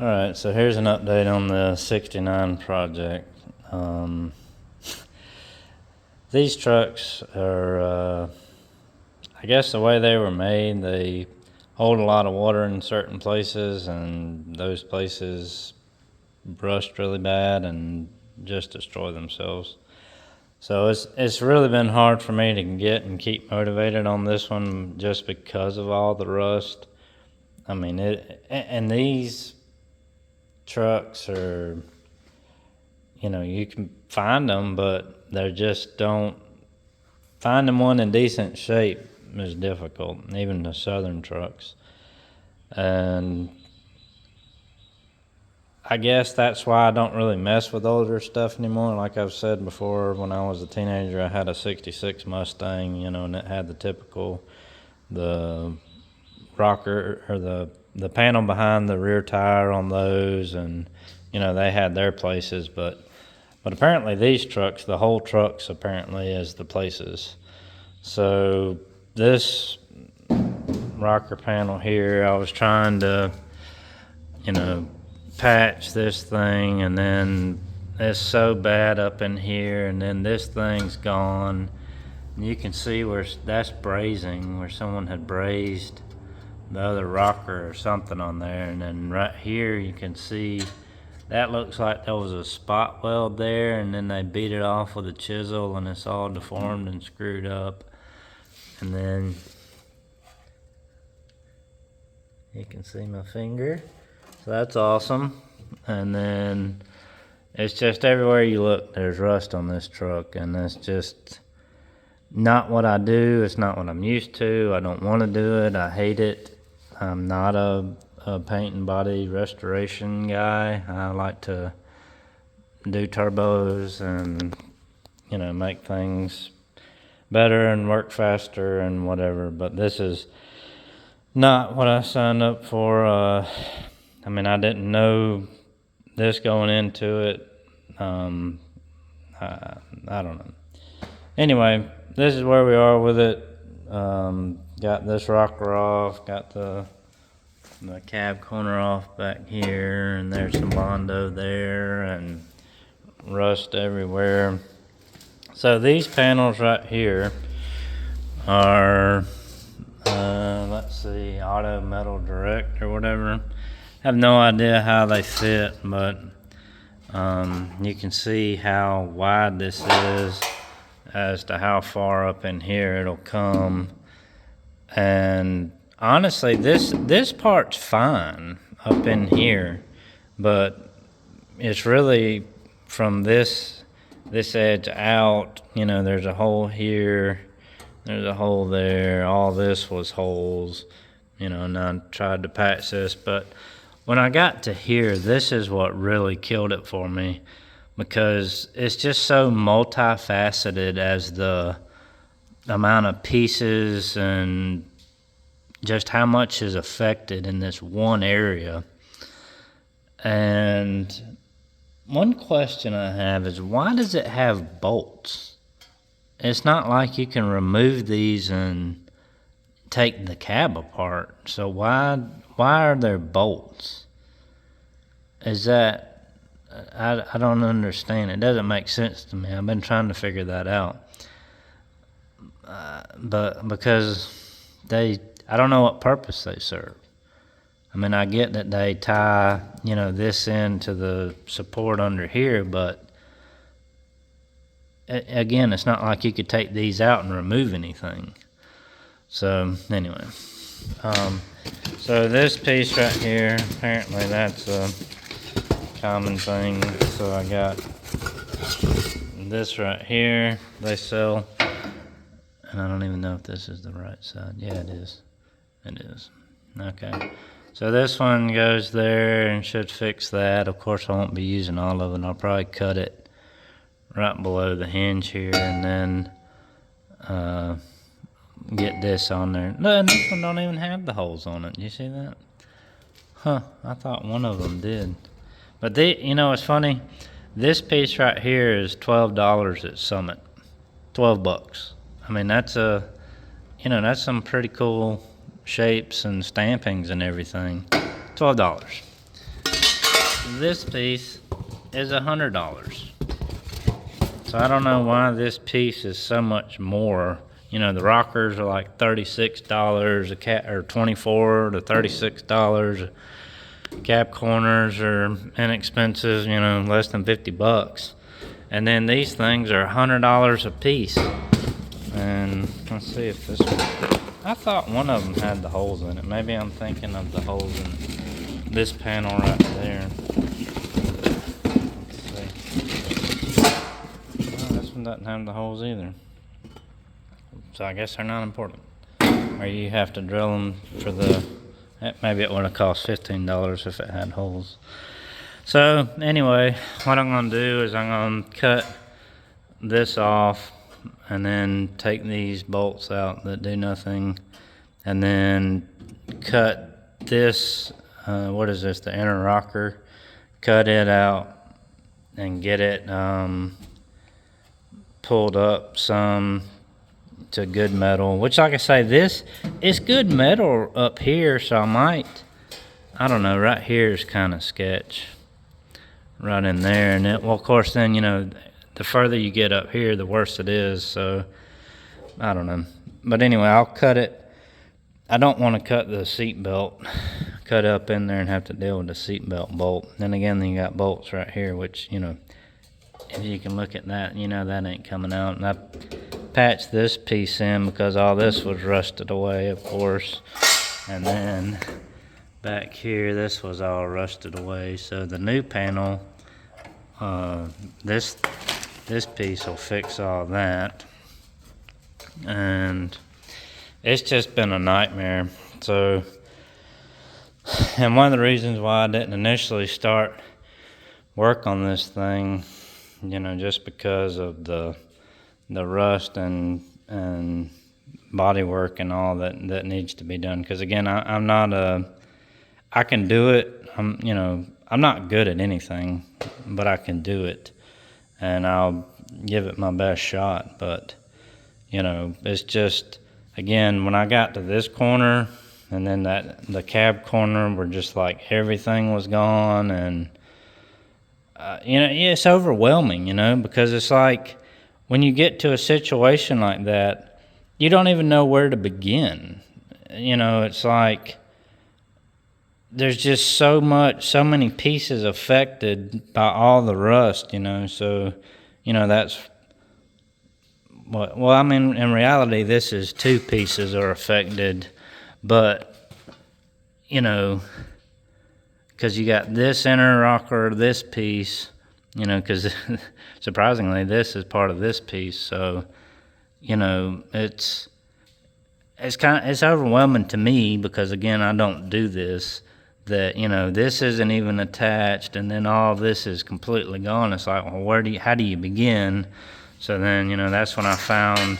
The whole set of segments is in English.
All right, so here's an update on the 69 project. These trucks are, I guess the way they were made, they hold a lot of water in certain places, and those places rust really bad and just destroy themselves. So it's really been hard for me to get and keep motivated on this one just because of all the rust. I mean, and these trucks are, you can find them, but they're just don't, finding one in decent shape is difficult, even the Southern trucks. And I guess that's why I don't really mess with older stuff anymore. Like I've said before, when I was a teenager, I had a 66 Mustang, and it had the rocker, or the panel behind the rear tire on those, and they had their places, but apparently these trucks, the whole trucks apparently is the places. So this rocker panel here, I was trying to patch this thing, and then it's so bad up in here, and then this thing's gone. You can see where that's brazing, where someone had brazed the other rocker or something on there, and then right here you can see that looks like there was a spot weld there, and then they beat it off with a chisel, and it's all deformed and screwed up. And then you can see my finger, so that's awesome. And then it's just everywhere you look, there's rust on this truck, and that's just not what I do. It's not what I'm used to. I don't want to do it. I hate it. I'm not a paint and body restoration guy. I like to do turbos and make things better and work faster and whatever, but this is not what I signed up for. I mean, I didn't know this going into it. I don't know. Anyway, this is where we are with it. Got this rocker off, got the cab corner off back here, and there's some Bondo there, and rust everywhere. So these panels right here are, let's see, Auto Metal Direct or whatever. I have no idea how they fit, but you can see how wide this is as to how far up in here it'll come. And honestly, this part's fine up in here, but it's really from this edge out. There's a hole here, there's a hole there, all this was holes, and I tried to patch this, but when I got to here, this is what really killed it for me, because it's just so multifaceted as the amount of pieces and just how much is affected in this one area. And one question I have is, why does it have bolts? It's not like you can remove these and take the cab apart. So why are there bolts? Is that, I don't understand. It doesn't make sense to me. I've been trying to figure that out. But because I don't know what purpose they serve. I mean, I get that they tie, this into the support under here, but again, it's not like you could take these out and remove anything. So anyway, so this piece right here, apparently that's a common thing. So I got this right here, they sell, and I don't even know if this is the right side. Yeah, it is. It is. Okay. So this one goes there and should fix that. Of course, I won't be using all of it. I'll probably cut it right below the hinge here, and then get this on there. No, this one don't even have the holes on it. You see that? Huh, I thought one of them did. But it's funny. This piece right here is $12 at Summit. $12. I mean, that's that's some pretty cool shapes and stampings and everything. $12. this piece is $100. So I don't know why this piece is so much more. You know, the rockers are like $36 a cat, or $24 to $36. Cab corners are inexpensive, you know, less than 50 bucks. And then these things are $100 a piece. And let's see if this one, I thought one of them had the holes in it. Maybe I'm thinking of the holes in this panel right there. Let's see. Oh, this one doesn't have the holes either. So I guess they're not important. Or you have to drill them for the, maybe it would have cost $15 if it had holes. So anyway, what I'm going to do is I'm going to cut this off and then take these bolts out that do nothing, and then cut this, what is this, the inner rocker, cut it out and get it pulled up some to good metal, which, like I say, this is good metal up here, so I don't know, right here is kind of sketch, right in there. And well, of course, then, you know, the further you get up here, the worse it is, so I don't know. But anyway, I'll cut it. I don't want to cut the seat belt, cut up in there and have to deal with the seat belt bolt. Then again, you got bolts right here, which, you know, if you can look at that, you know that ain't coming out. And I patched this piece in because all this was rusted away, of course. And then back here, this was all rusted away. So the new panel, this piece will fix all that. And it's just been a nightmare. So, and one of the reasons why I didn't initially start work on this thing, you know, just because of the rust and body work and all that needs to be done. Because again, I'm not I can do it. You know, I'm not good at anything, but I can do it, and I'll give it my best shot. But you know, it's just, again, when I got to this corner, and then the cab corner where just like everything was gone, and you know, it's overwhelming, you know, because it's like when you get to a situation like that, you don't even know where to begin. You know, it's like there's just so many pieces affected by all the rust, you know. So, you know, that's what, well, I mean, in reality, this is two pieces are affected, but, you know, because you got this inner rocker, this piece, you know, because surprisingly, this is part of this piece. So, you know, it's overwhelming to me because, again, I don't do this. That, you know, this isn't even attached, and then all this is completely gone. It's like, well, how do you begin? So then, you know, that's when I found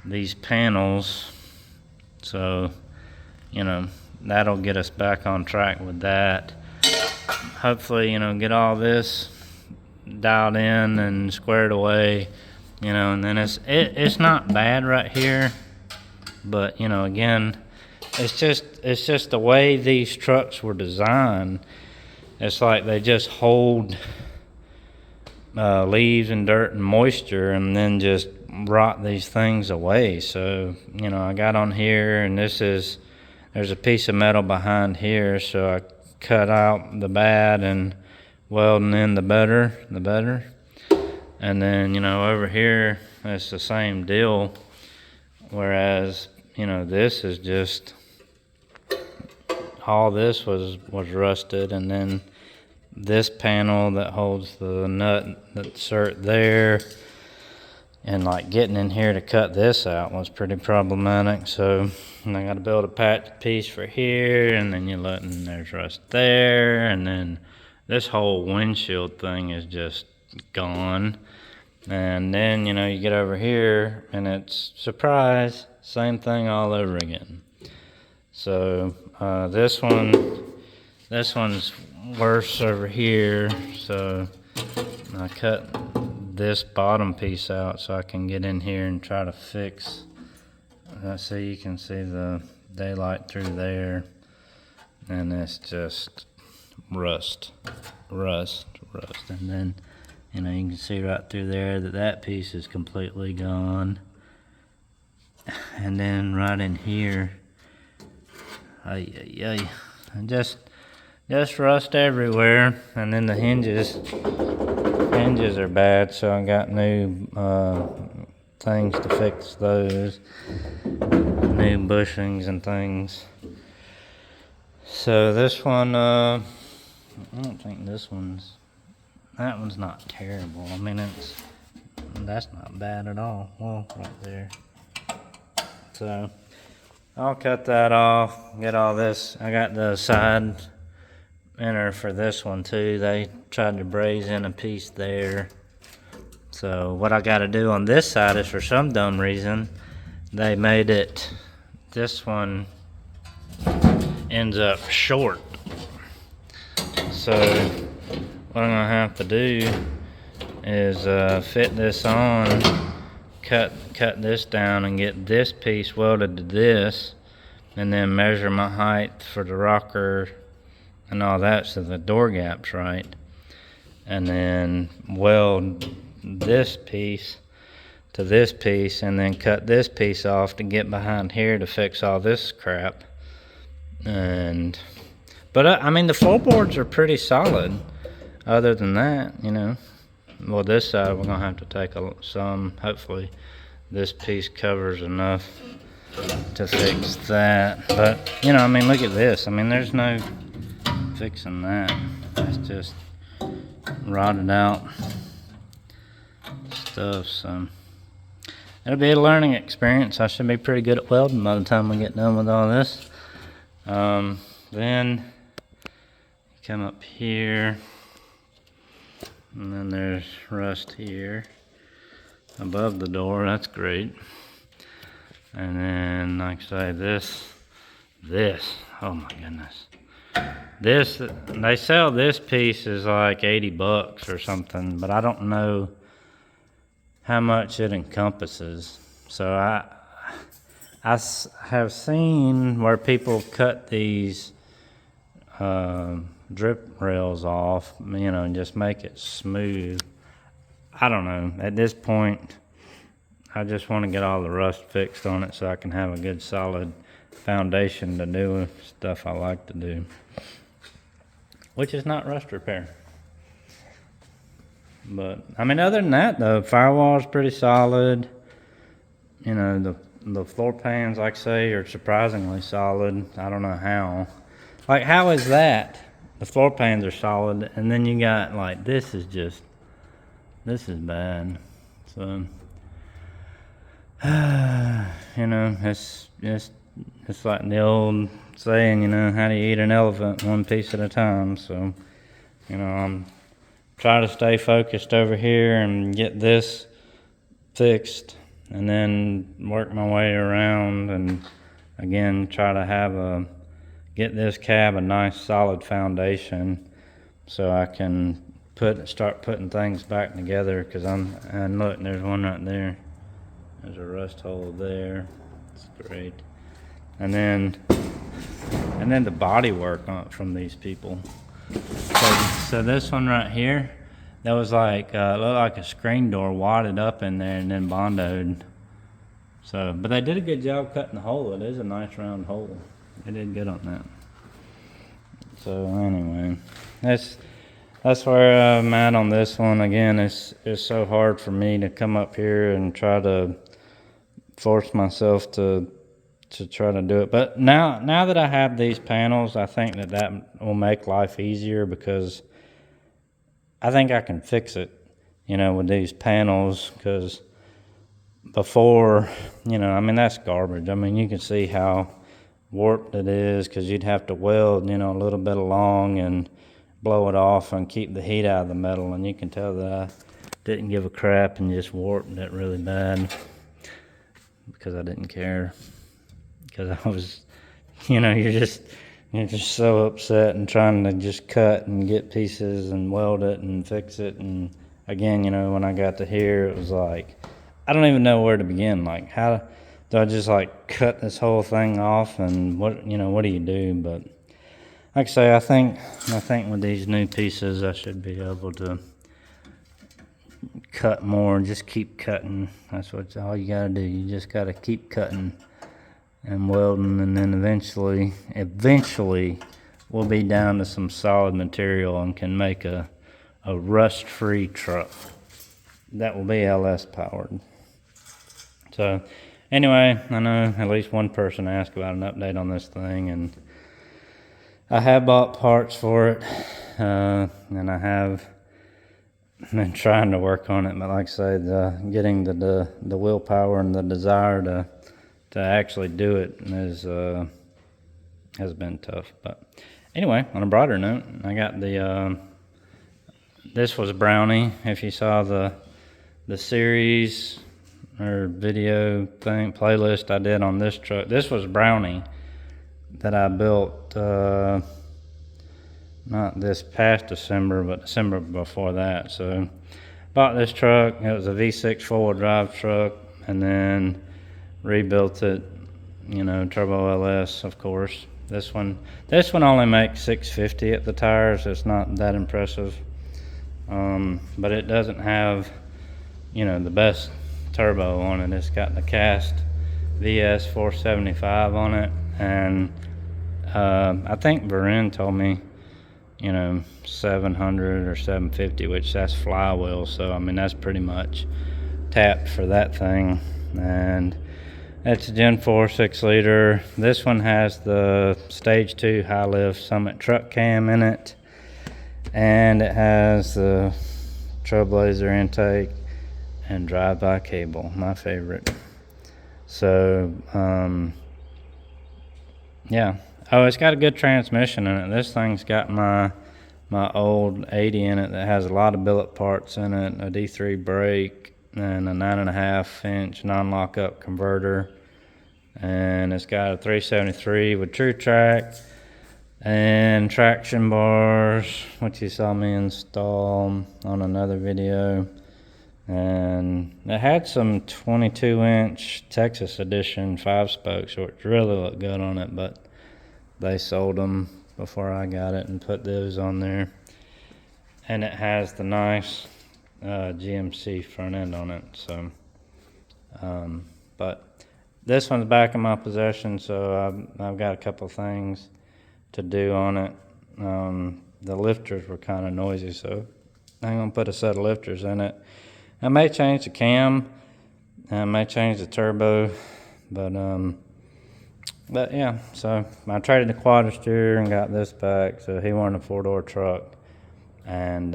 these panels. So, you know, that'll get us back on track with that. Hopefully, you know, get all this dialed in and squared away, you know, and then it's not bad right here, but, you know, again, it's just the way these trucks were designed. It's like they just hold leaves and dirt and moisture and then just rot these things away. So, you know, I got on here, and there's a piece of metal behind here, so I cut out the bad and welding in the better. And then, you know, over here, it's the same deal. Whereas, you know, this is just, all this was rusted, and then this panel that holds the nut insert there, and like getting in here to cut this out was pretty problematic. So I got to build a patch piece for here, and then and there's rust there, and then this whole windshield thing is just gone. And then, you know, you get over here, and it's, surprise, same thing all over again. So this one's worse over here. So I cut this bottom piece out so I can get in here and try to fix. So you can see the daylight through there, and it's just rust. And then, you know, you can see right through there that that piece is completely gone. And then right in here, and just rust everywhere. And then the hinges are bad, so I got new things to fix those, new bushings and things. So this one, I don't think that one's not terrible. I mean, that's not bad at all. Well, right there. So I'll cut that off, get all this. I got the side inner for this one too. They tried to braze in a piece there. So what I got to do on this side is, for some dumb reason, they made it, this one ends up short. So what I'm gonna have to do is fit this on, cut this down and get this piece welded to this, and then measure my height for the rocker and all that so the door gap's right, and then weld this piece to this piece, and then cut this piece off to get behind here to fix all this crap. But I mean, the floorboards are pretty solid. Other than that, you know, well, this side we're gonna have to take some. Hopefully this piece covers enough to fix that. But you know, I mean, look at this. I mean, there's no fixing that. It's just rotted out stuff. So it'll be a learning experience. I should be pretty good at welding by the time we get done with all this. Then come up here, and then there's rust here above the door. That's great. And then, like I say, this, oh my goodness. This, they sell this piece is like 80 bucks or something, but I don't know how much it encompasses. So I have seen where people cut these drip rails off, you know, and just make it smooth. I don't know. At this point, I just want to get all the rust fixed on it so I can have a good solid foundation to do stuff I like to do, which is not rust repair. But I mean, other than that, the firewall is pretty solid. You know, the floor pans, like I say, are surprisingly solid. I don't know how. Like, how is that? The floor pans are solid, and then you got, like, this is bad. So, you know, it's like the old saying, you know, how do you eat an elephant one piece at a time? So, you know, I'm trying to stay focused over here and get this fixed, and then work my way around, and again try to get this cab a nice solid foundation so I can start putting things back together. And look, there's one right there. There's a rust hole there. It's great. And then the body work from these people. So this one right here, that was like looked like a screen door wadded up in there and then bondoed. So, but they did a good job cutting the hole. It is a nice round hole. They did good on that. So anyway, that's where I'm at on this one. Again, it's so hard for me to come up here and try to force myself to try to do it. But now that I have these panels, I think that will make life easier, because I think I can fix it, you know, with these panels. Because before, you know, I mean, that's garbage. I mean, you can see how warped it is, because you'd have to weld, you know, a little bit along and blow it off and keep the heat out of the metal. And you can tell that I didn't give a crap and just warped it really bad, because I didn't care. Because I was, you know, you're just so upset and trying to just cut and get pieces and weld it and fix it. And again, you know, when I got to here, it was like, I don't even know where to begin. Like, how do I just like cut this whole thing off, and what do you do? But like I say, I think with these new pieces, I should be able to cut more and just keep cutting. That's all you gotta do. You just gotta keep cutting and welding, and then eventually we'll be down to some solid material and can make a rust-free truck that will be LS powered. So anyway, I know at least one person asked about an update on this thing, and I have bought parts for it, and I have been trying to work on it, but like I say, getting the willpower and the desire to actually do it has been tough. But anyway, on a broader note, I got this was Brownie. If you saw the series or video thing playlist I did on this truck, this was Brownie that I built not this past December, but December before that. So bought this truck. It was a V6 four-wheel drive truck, and then rebuilt it, turbo LS, of course. This one only makes 650 at the tires. It's not that impressive, but it doesn't have the best turbo on it. It's got the cast VS 475 on it, and I think Varin told me 700 or 750, which that's flywheel, so I mean that's pretty much tapped for that thing. And it's a Gen 4 6-liter. This one has the Stage 2 high lift Summit truck cam in it, and it has the Trailblazer intake and drive-by cable, my favorite. So yeah. Oh, it's got a good transmission in it. This thing's got my old 80 in it that has a lot of billet parts in it, a D3 brake, and a 9.5-inch non-lockup converter. And it's got a 373 with True Track and traction bars, which you saw me install on another video. And it had some 22-inch Texas edition 5-spokes, which really looked good on it, but they sold them before I got it and put those on there. And it has the nice GMC front end on it. So, but this one's back in my possession, so I've got a couple things to do on it. The lifters were kind of noisy, so I'm gonna put a set of lifters in it. I may change the cam, I may change the turbo, but yeah, so I traded the quad steer and got this back. So he wanted a 4-door truck, and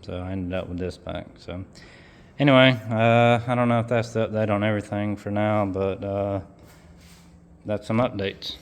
so I ended up with this back. So anyway, I don't know if that's the update on everything for now, but that's some updates.